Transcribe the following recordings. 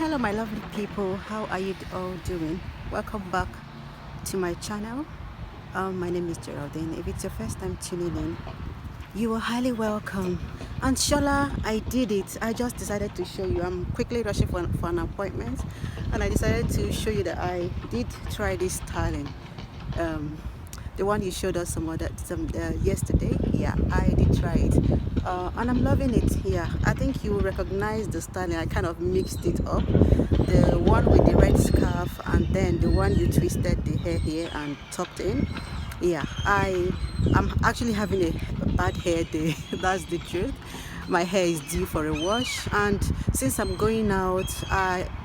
Hello my lovely people, how are you all doing? Welcome back to my channel. My name is Geraldine. If it's your first time tuning in, you are highly welcome. And Shola, I did it. I just decided to show you. I'm quickly rushing for an appointment, and I decided to show you that I did try this styling. Um, the one you showed us some yesterday. Yeah, I did try it, and I'm loving it. Yeah, I think you will recognize the styling. I kind of mixed it up, the one with the red scarf and then the one you twisted the hair here and tucked in. Yeah, I'm actually having a bad hair day. That's the truth. My hair is due for a wash, and since I'm going out,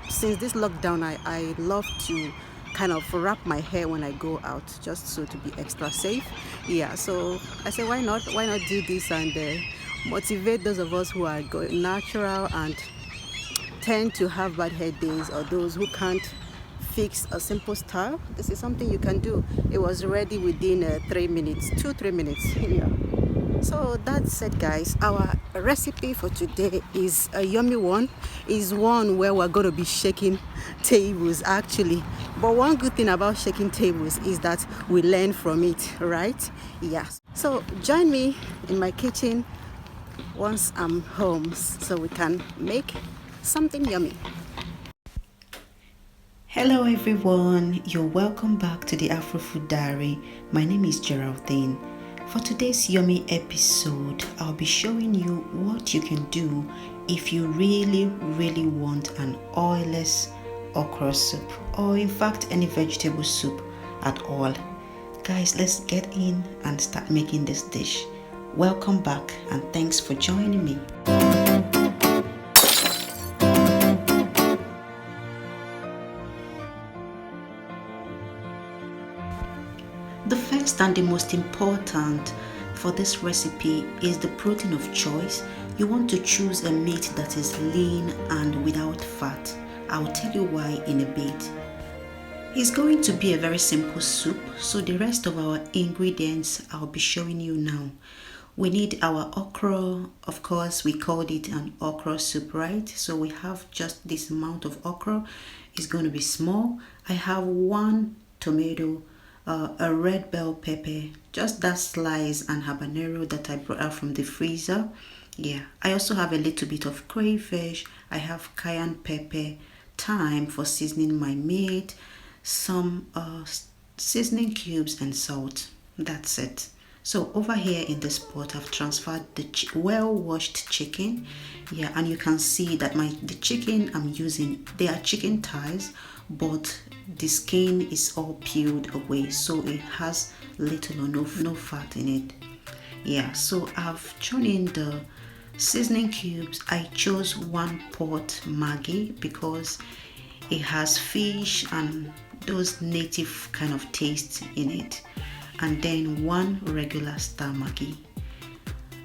since this lockdown, I love to kind of wrap my hair when I go out, just so to be extra safe. Yeah, so I said, why not do this and motivate those of us who are going natural and tend to have bad hair days, or those who can't fix a simple style. This is something you can do. It was ready within 3 minutes, 2-3 minutes. Yeah. So that said, guys, our recipe for today is a yummy one. Is one where we're going to be shaking tables actually. But one good thing about shaking tables is that we learn from it, right? Yes. So join me in my kitchen once I'm home so we can make something yummy. Hello everyone, you're welcome back to the Afro Food Diary. My name is Geraldine. For today's yummy episode, I'll be showing you what you can do if you really want an oilless okra soup, or in fact any vegetable soup at all. Guys, let's get in and start making this dish. Welcome back and thanks for joining me. The first and the most important for this recipe is the protein of choice. You want to choose a meat that is lean and without fat. I'll tell you why in a bit. It's going to be a very simple soup, so the rest of our ingredients I'll be showing you now. We need our okra. Of course, we called it an okra soup, right? So we have just this amount of okra. It's going to be small. I have 1 tomato, a red bell pepper, just that slice, and habanero that I brought out from the freezer. Yeah, I also have a little bit of crayfish. I have cayenne pepper, thyme for seasoning my meat, some seasoning cubes, and salt. That's it. So over here in this pot, I've transferred the well-washed chicken. Yeah, and you can see that the chicken I'm using, they are chicken thighs, but the skin is all peeled away, so it has little or no fat in it. Yeah, so I've churned in the seasoning cubes. I chose 1 pot Maggi because it has fish and those native kind of taste in it, and then 1 regular star Maggi.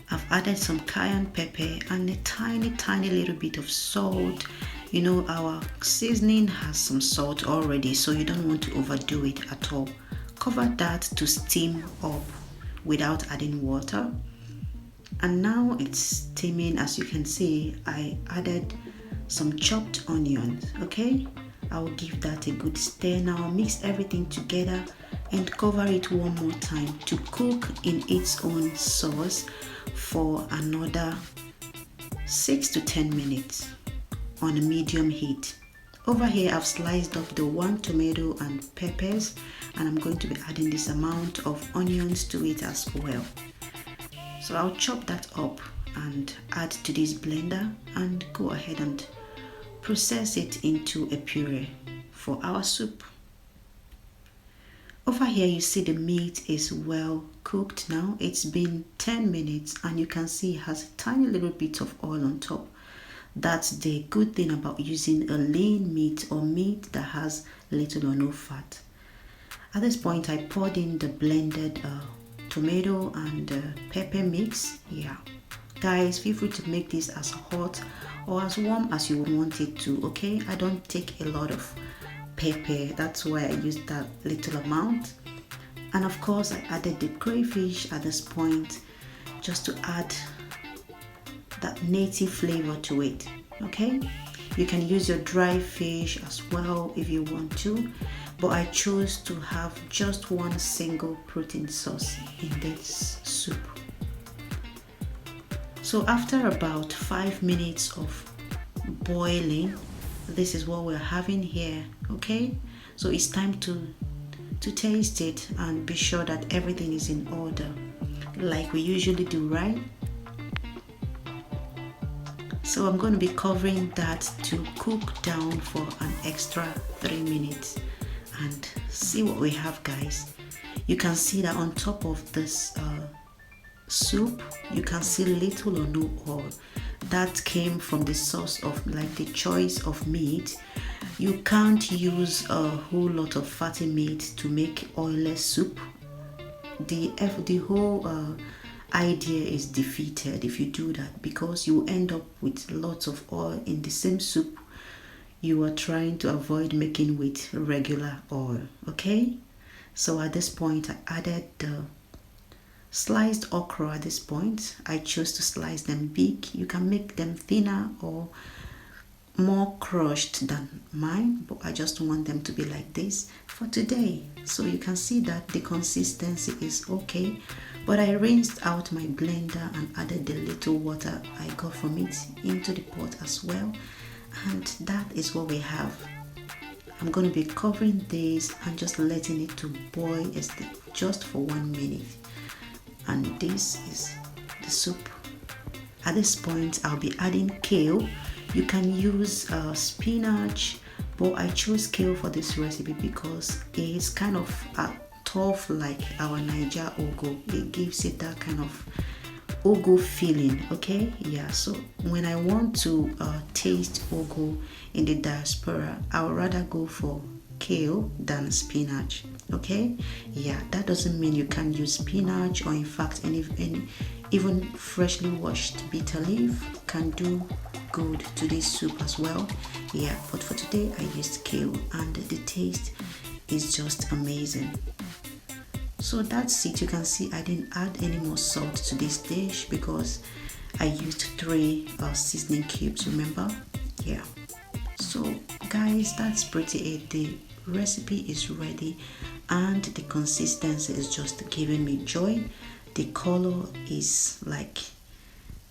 I've added some cayenne pepper and a tiny little bit of salt. You know, our seasoning has some salt already, so you don't want to overdo it at all. Cover that to steam up without adding water. And now it's steaming. As you can see, I added some chopped onions. Okay, I'll give that a good stir. Now mix everything together and cover it one more time to cook in its own sauce for another 6 to 10 minutes on a medium heat. Over here I've sliced off the 1 tomato and peppers, and I'm going to be adding this amount of onions to it as well. So I'll chop that up and add to this blender and go ahead and process it into a puree for our soup. Over here you see the meat is well cooked now. It's been 10 minutes and you can see it has a tiny little bit of oil on top. That's the good thing about using a lean meat or meat that has little or no fat. At this point I poured in the blended tomato and pepper mix. Yeah, guys, feel free to make this as hot or as warm as you would want it to. Okay, I don't take a lot of pepper, that's why I used that little amount. And of course I added the crayfish at this point just to add that native flavor to it. Okay, You can use your dry fish as well if you want to, but I chose to have just one single protein source in this soup. So after about 5 minutes of boiling, this is what we're having here. Okay, so it's time to taste it and be sure that everything is in order like we usually do, right? So I'm going to be covering that to cook down for an extra 3 minutes and see what we have, guys. You can see that on top of this soup, you can see little or no oil. That came from the source of like the choice of meat. You can't use a whole lot of fatty meat to make oilless soup. The whole idea is defeated if you do that, because you end up with lots of oil in the same soup you are trying to avoid making with regular oil. Okay, so at this point I added the sliced okra. At this point I chose to slice them big. You can make them thinner or more crushed than mine, but I just want them to be like this for today. So you can see that the consistency is okay, but I rinsed out my blender and added the little water I got from it into the pot as well, and that is what we have. I'm going to be covering this and just letting it to boil just for 1 minute, and this is the soup. At this point I'll be adding kale. You can use spinach, but I chose kale for this recipe because it's kind of tough like our Niger Ogo. It gives it that kind of Ogo feeling. Okay, yeah, so when I want to taste Ogo in the diaspora, I would rather go for kale than spinach. Okay, yeah, that doesn't mean you can use spinach, or in fact any even freshly washed bitter leaf can do good to this soup as well. Yeah, but for today I used kale and the taste is just amazing. So that's it. You can see I didn't add any more salt to this dish because I used 3 seasoning cubes, remember? Yeah, so guys, that's pretty it. The recipe is ready and the consistency is just giving me joy. The color is like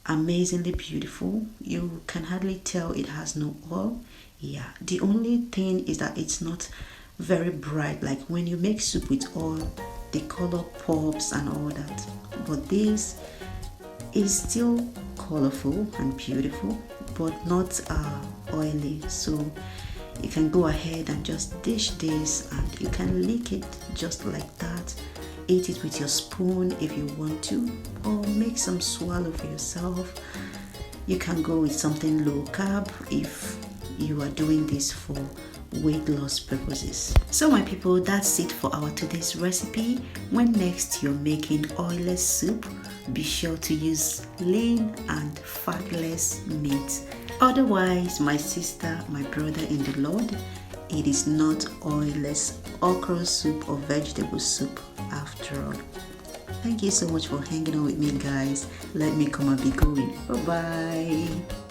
amazingly beautiful. You can hardly tell it has no oil. Yeah, the only thing is that it's not very bright. Like when you make soup with oil, the color pops and all that, but this is still colorful and beautiful, but not oily. So you can go ahead and just dish this and you can lick it just like that. Eat it with your spoon if you want to, or make some swallow for yourself. You can go with something low carb if you are doing this for weight loss purposes. So my people, that's it for our today's recipe. When next you're making oilless soup, be sure to use lean and fatless meat. Otherwise, my sister, my brother in the Lord, it is not oilless okra soup or vegetable soup after all. Thank you so much for hanging out with me, guys. Let me come and be going. Bye bye.